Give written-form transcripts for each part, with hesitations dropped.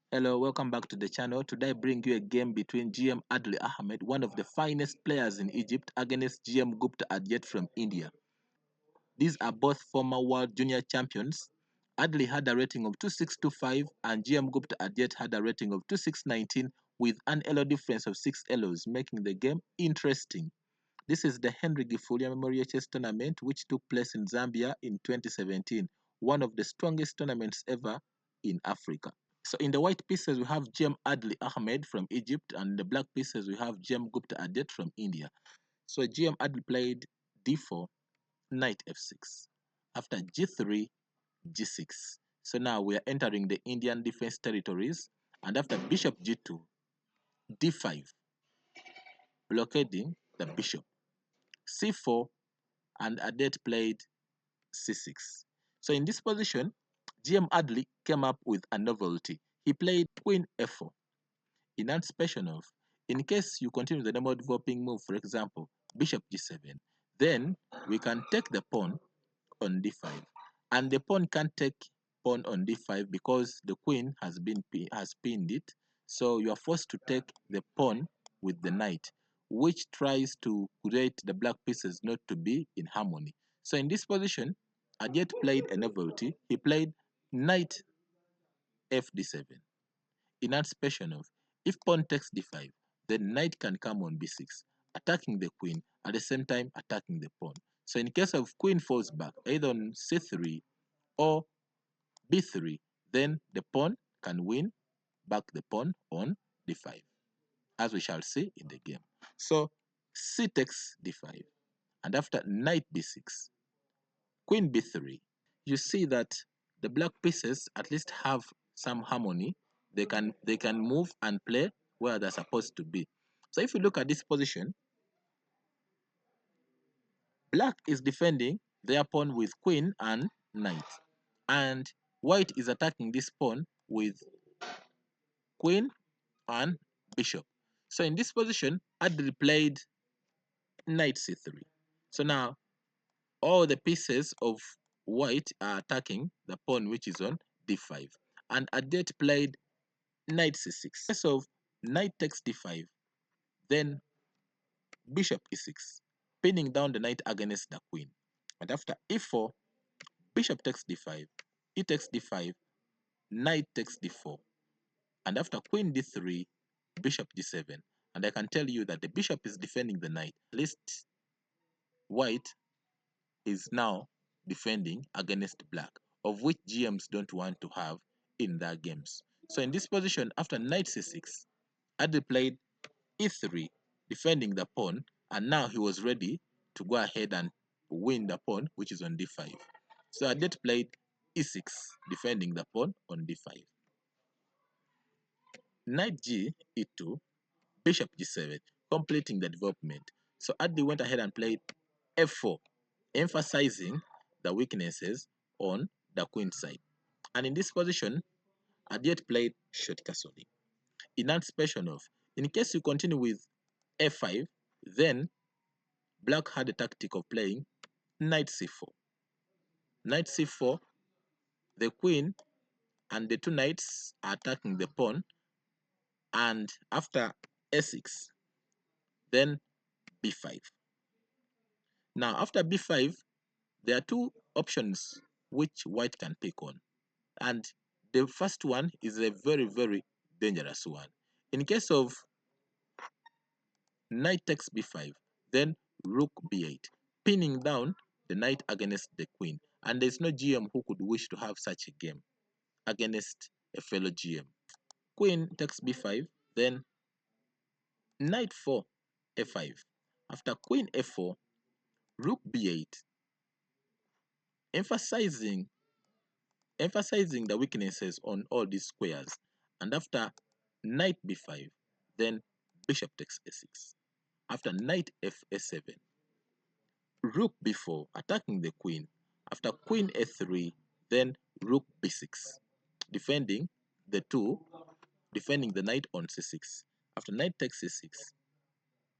Hello, welcome back to the channel. Today I bring you a game between GM Adly Ahmed, one of the finest players in Egypt, against GM Gupta Abhijeet from India. These are both former world junior champions. Adly had a rating of 2625 and GM Gupta Abhijeet had a rating of 2619 with an elo difference of 6 elos, making the game interesting. This is the Henry Gifulia Memorial Chess Tournament, which took place in Zambia in 2017, one of the strongest tournaments ever in Africa. So in the white pieces, we have Gem Adly Ahmed from Egypt, and in the black pieces, we have Gem Gupta Abhijeet from India. So Gem Adly played d4, knight f6. After g3, g6. So now we are entering the Indian defense territories, and after bishop g2, d5, blockading the bishop. c4, and Abhijeet played c6. So in this position, GM Adly came up with a novelty. He played queen f4. In anticipation of, in case you continue the normal developing move, for example, bishop g7, then we can take the pawn on d5, and the pawn can't take pawn on d5 because the queen has pinned it. So you are forced to take the pawn with the knight, which tries to create the black pieces not to be in harmony. So in this position, Abhijeet played a novelty. He played knight fd7 in anticipation of, if pawn takes d5, then knight can come on b6, attacking the queen, at the same time attacking the pawn. So in case of queen falls back, either on c3 or b3, then the pawn can win back the pawn on d5, as we shall see in the game. So c takes d5, and after knight b6, queen b3, you see that the black pieces at least have some harmony. They can move and play where they're supposed to be. So if you look at this position, black is defending their pawn with queen and knight, and white is attacking this pawn with queen and bishop. So in this position, Adly played knight c3. So now all the pieces of white are attacking the pawn which is on d5, and Abhijeet played knight c6. In case of knight takes d5, then bishop e6, pinning down the knight against the queen. And after e4, bishop takes d5, e takes d5, knight takes d4. And after queen d3, bishop d7. And I can tell you that the bishop is defending the knight. At least white is now defending against black, of which GMs don't want to have in their games. So in this position, after knight c6, Adly played e3, defending the pawn, and now he was ready to go ahead and win the pawn, which is on d5. So Abhijeet played e6, defending the pawn on d5. Knight g e2, bishop g7, completing the development. So Adly went ahead and played f4, emphasizing the weaknesses on the queen side. And in this position, Abhijeet played short castling. In anticipation of, in case you continue with f5, then black had a tactic of playing knight c4. Knight c4, the queen and the two knights are attacking the pawn, and after a6, then b5. Now after b5, there are two options which white can pick on, and the first one is a very dangerous one. In case of knight takes b5, then rook b8, pinning down the knight against the queen, and there's no GM who could wish to have such a game against a fellow GM. Queen takes b5, then knight 4 f5. After queen f4, rook b8, emphasizing the weaknesses on all these squares. And after knight b5, then bishop takes a6. After knight f7, rook b4, attacking the queen. After queen a3, then rook b6, defending the knight on c6. After knight takes c6,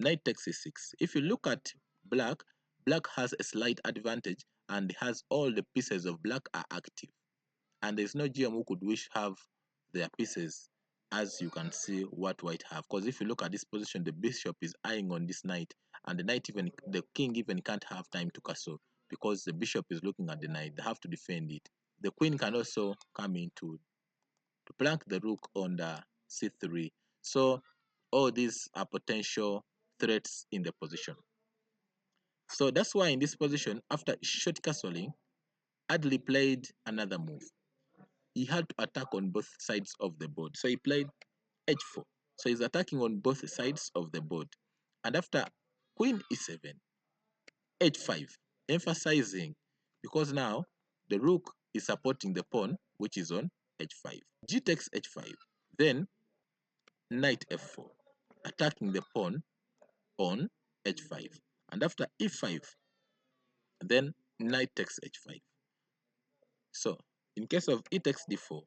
knight takes c6. If you look at black, black has a slight advantage and has all the pieces of black are active. And there's no GM who could wish have their pieces as you can see what white have. Because if you look at this position, the bishop is eyeing on this knight, and the king even can't have time to castle because the bishop is looking at the knight. They have to defend it. The queen can also come in to plank the rook on the c3. So all these are potential threats in the position. So that's why in this position, after short castling, Adly played another move. He had to attack on both sides of the board. So he played h4. So he's attacking on both sides of the board. And after queen e7, h5, emphasizing, because now the rook is supporting the pawn, which is on h5. G takes h5, then knight f4, attacking the pawn on h5. And after e5, then knight takes h5. So in case of e takes d4,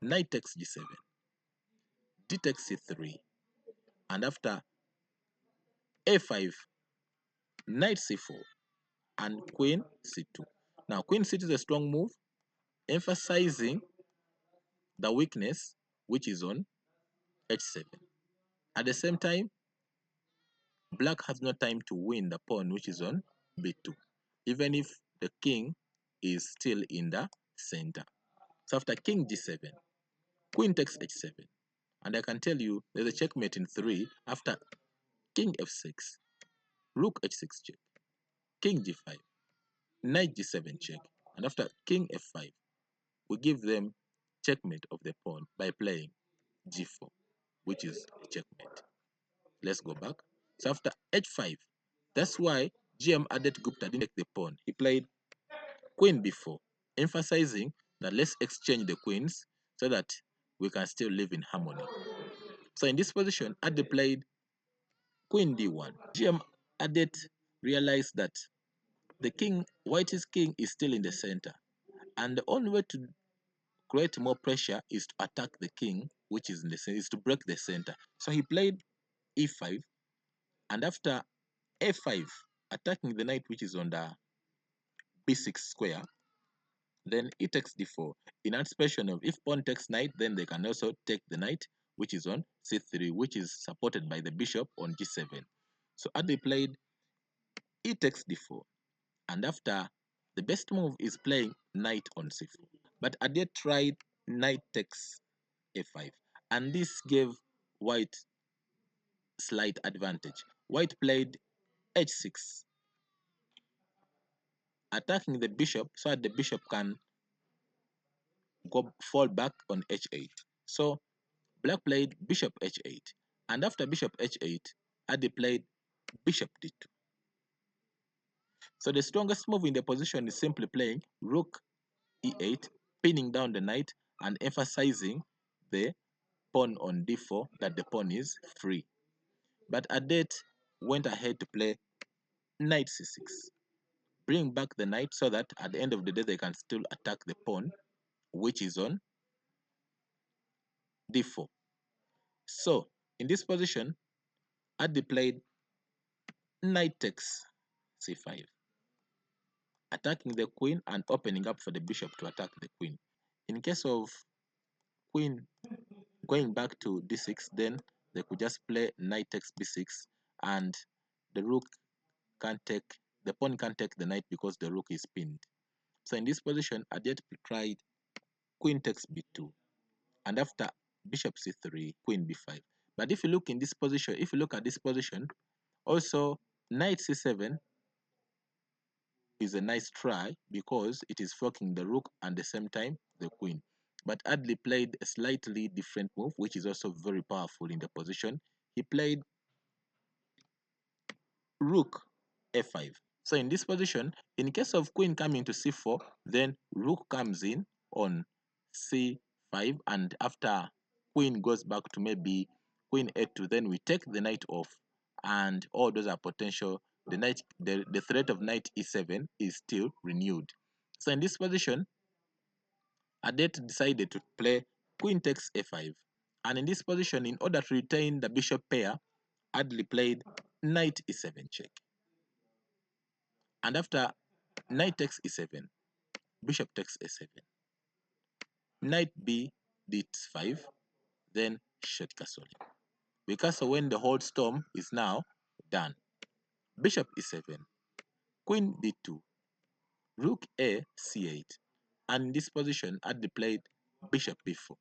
knight takes g7, d takes c3, and after a5, knight c4, and queen c2. Now queen c2 is a strong move, emphasizing the weakness which is on h7. At the same time, black has no time to win the pawn which is on b2, even if the king is still in the center. So after king g7, queen takes h7, and I can tell you there's a checkmate in 3 after king f6, rook h6 check, king g5, knight g7 check, and after king f5, we give them checkmate of the pawn by playing g4, which is a checkmate. Let's go back. So after h5, that's why GM Adly Gupta didn't take the pawn. He played queen b4, emphasizing that let's exchange the queens so that we can still live in harmony. So in this position, Adly played queen d1. GM Adly realized that White's king is still in the center, and the only way to create more pressure is to attack the king, which is in the center, is to break the center. So he played e5, and after a5, attacking the knight which is on the b6 square, then e takes d4. In anticipation of if pawn takes knight, then they can also take the knight which is on c3, which is supported by the bishop on g7. So Adly played e takes d4, and after the best move is playing knight on c4. But Adly tried knight takes a5, and this gave white slight advantage. White played h6, attacking the bishop so that the bishop can fall back on h8. So black played bishop h8, and after bishop h8, Adly played bishop d2. So the strongest move in the position is simply playing rook e8, pinning down the knight and emphasizing the pawn on d4, that the pawn is free. But Adly went ahead to play knight c6, bring back the knight so that at the end of the day they can still attack the pawn which is on d4. So in this position, Adly played knight takes c5, attacking the queen and opening up for the bishop to attack the queen. In case of queen going back to d6, then they could just play knight takes b6, and the rook can't take, the pawn can't take the knight because the rook is pinned. So in this position, Adly tried queen takes b2, and after bishop c3, queen b5. But if you look in this position, if you look at this position, also knight c7 is a nice try because it is forking the rook and at the same time the queen. But Adly played a slightly different move, which is also very powerful in the position. He played rook f5. So in this position, in case of queen coming to c4, then rook comes in on c5, and after queen goes back to maybe queen a2, then we take the knight off, and all those are potential. The threat of knight e7 is still renewed. So in this position, Adly decided to play queen takes a5, and in this position, in order to retain the bishop pair, Adly played knight e7 check. And after knight takes e7, bishop takes a7, knight b d5, then short castle. We castle when the whole storm is now done. Bishop e7, queen d2, rook a c8, and in this position Adly played bishop b4,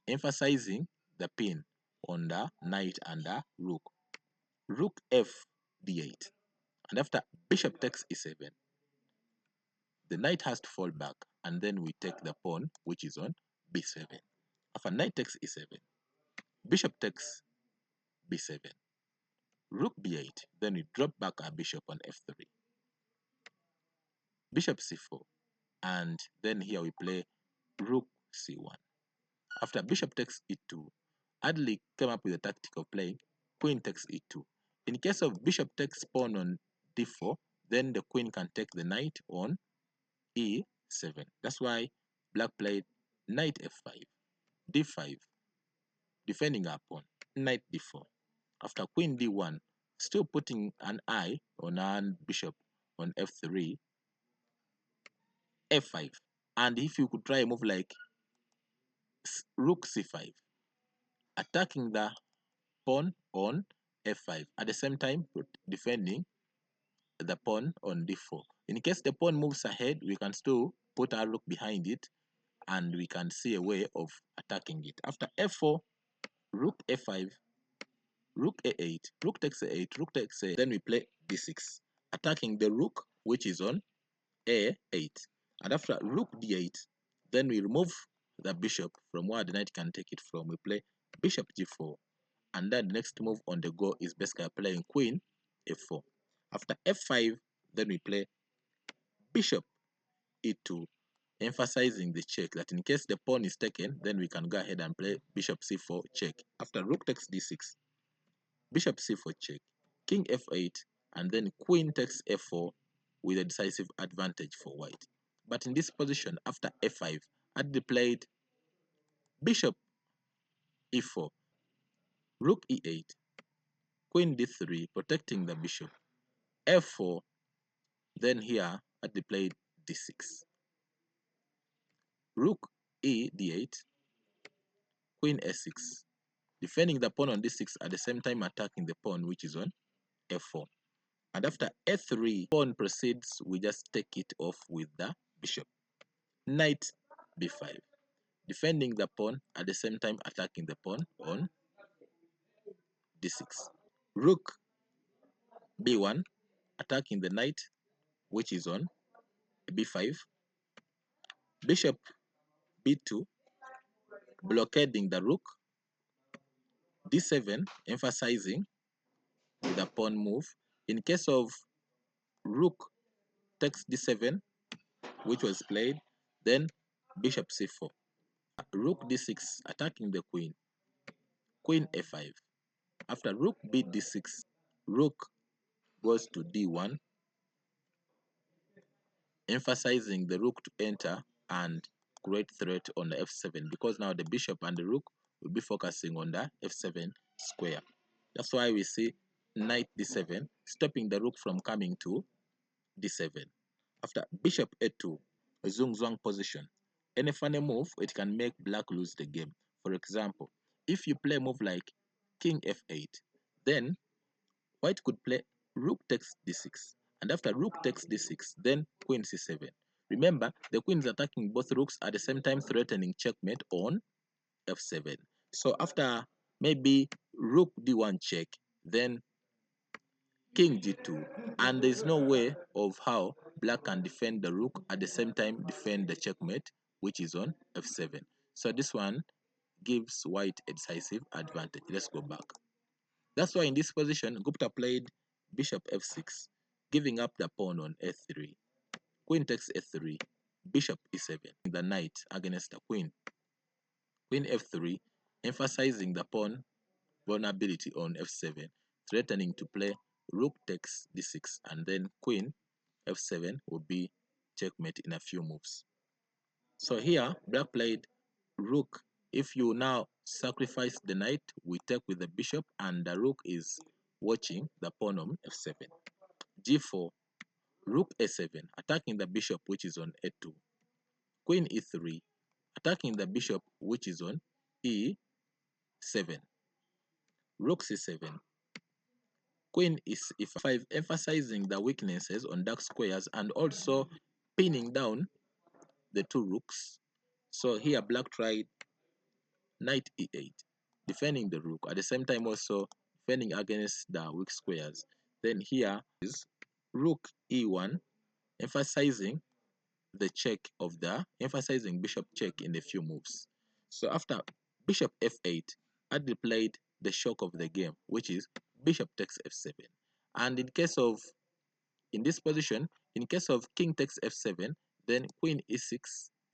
emphasizing the pin on the knight and the rook. Rook f d8, and after bishop takes e7, the knight has to fall back, and then we take the pawn which is on b7. After knight takes e7, bishop takes b7, rook b8, then we drop back our bishop on f3, bishop c4, and then here we play rook c1. After bishop takes e2, Adly came up with a tactic of playing queen takes e2. In case of bishop takes pawn on d4, then the queen can take the knight on e7. That's why black played knight f5, d5, defending our pawn, knight d4. After queen d1, still putting an eye on our bishop on f3, f5. And if you could try a move like rook c5, attacking the pawn on f5, at the same time defending the pawn on d4. In case the pawn moves ahead, we can still put our rook behind it and we can see a way of attacking it. After f4, rook f5, rook a8, rook takes a8, rook takes a8, then we play d6, attacking the rook which is on a8. And after rook d8, then we remove the bishop from where the knight can take it from. We play bishop g4, and then the next move on the go is basically playing queen f4. After f5, then we play bishop e2, emphasizing the check, that in case the pawn is taken, then we can go ahead and play bishop c4 check. After rook takes d6, bishop c4 check, king f8, and then queen takes f4 with a decisive advantage for white. But in this position, after f5, Adly played bishop e4, rook e8, queen d3, protecting the bishop, f4, then here Adly played d6, rook e d8, queen s6, defending the pawn on d6 at the same time attacking the pawn which is on f4. And after a3, pawn proceeds, we just take it off with the bishop. Knight b5, defending the pawn at the same time attacking the pawn on d6. Rook b1, attacking the knight which is on b5. Bishop b2, blockading the rook. d7, emphasizing the pawn move. In case of rook takes d7, which was played, then bishop c4. Rook d6, attacking the queen. Queen a5. After rook b d6, rook goes to d1, emphasizing the rook to enter and create threat on the f7, because now the bishop and the rook will be focusing on the f7 square. That's why we see knight d7, stopping the rook from coming to d7. After bishop a2, a zung-zwang position. Any funny move, it can make black lose the game. For example, if you play a move like king f8, then white could play rook takes d6. And after rook takes d6, then queen c7. Remember, the queen is attacking both rooks at the same time, threatening checkmate on f7. So after maybe rook d1 check, then king g2, and there's no way of how black can defend the rook at the same time defend the checkmate which is on f7. So this one gives white a decisive advantage. Let's go back. That's why in this position Gupta played bishop f6, giving up the pawn on a3. Queen takes a3, bishop e7, the knight against the queen. Queen f3, emphasizing the pawn vulnerability on f7, threatening to play rook takes d6, and then queen f7 will be checkmate in a few moves. So here black played rook. If you now sacrifice the knight, we take with the bishop, and the rook is watching the pawn on f7. g4, rook a7, attacking the bishop which is on a2. Queen e3, attacking the bishop which is on e7. 7, rook c7, queen is e5, emphasizing the weaknesses on dark squares and also pinning down the two rooks. So here black tried knight e8, defending the rook, at the same time also defending against the weak squares. Then here is rook e1, emphasizing the check of the emphasizing bishop check in a few moves. So after bishop f8, Adly played the shock of the game, which is bishop takes f7. And in this position, in case of king takes f7, then queen e6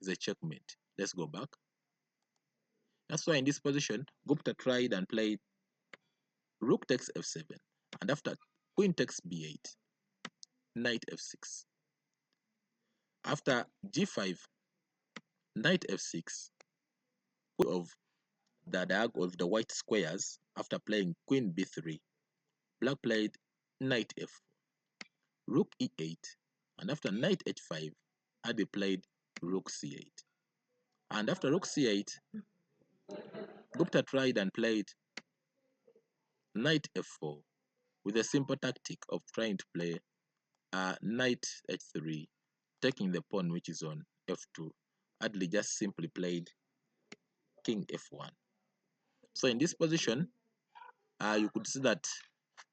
is a checkmate. Let's go back. That's why in this position, Gupta tried and played rook takes f7, and after queen takes b8, knight f6. After g5, knight f6, of the diagonal of the white squares. After playing queen b3, black played knight f4, rook e8, and after knight h5, Adi played rook c8. And after rook c8, Gupta tried and played knight f4 with a simple tactic of trying to play knight h3, taking the pawn which is on f2. Adly just simply played king f1. So in this position, you could see that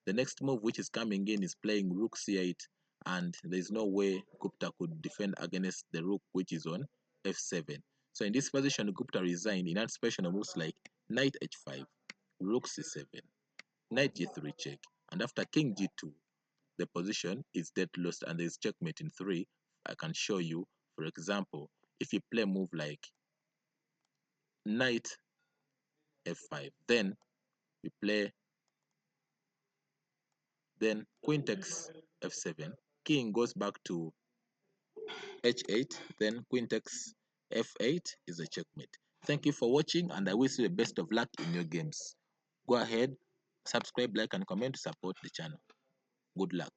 the next move which is coming in is playing rook c8, and there is no way Gupta could defend against the rook which is on f7. So in this position, Gupta resigned in anticipation of moves like knight h5, rook c7, knight g3 check, and after king g2, the position is dead lost and there is checkmate in 3. I can show you, for example, if you play a move like knight f5, then you play, then queen takes f7, king goes back to h8, then queen takes f8 is a checkmate. Thank you for watching, and I wish you the best of luck in your games. Go ahead, subscribe, like, and comment to support the channel. Good luck.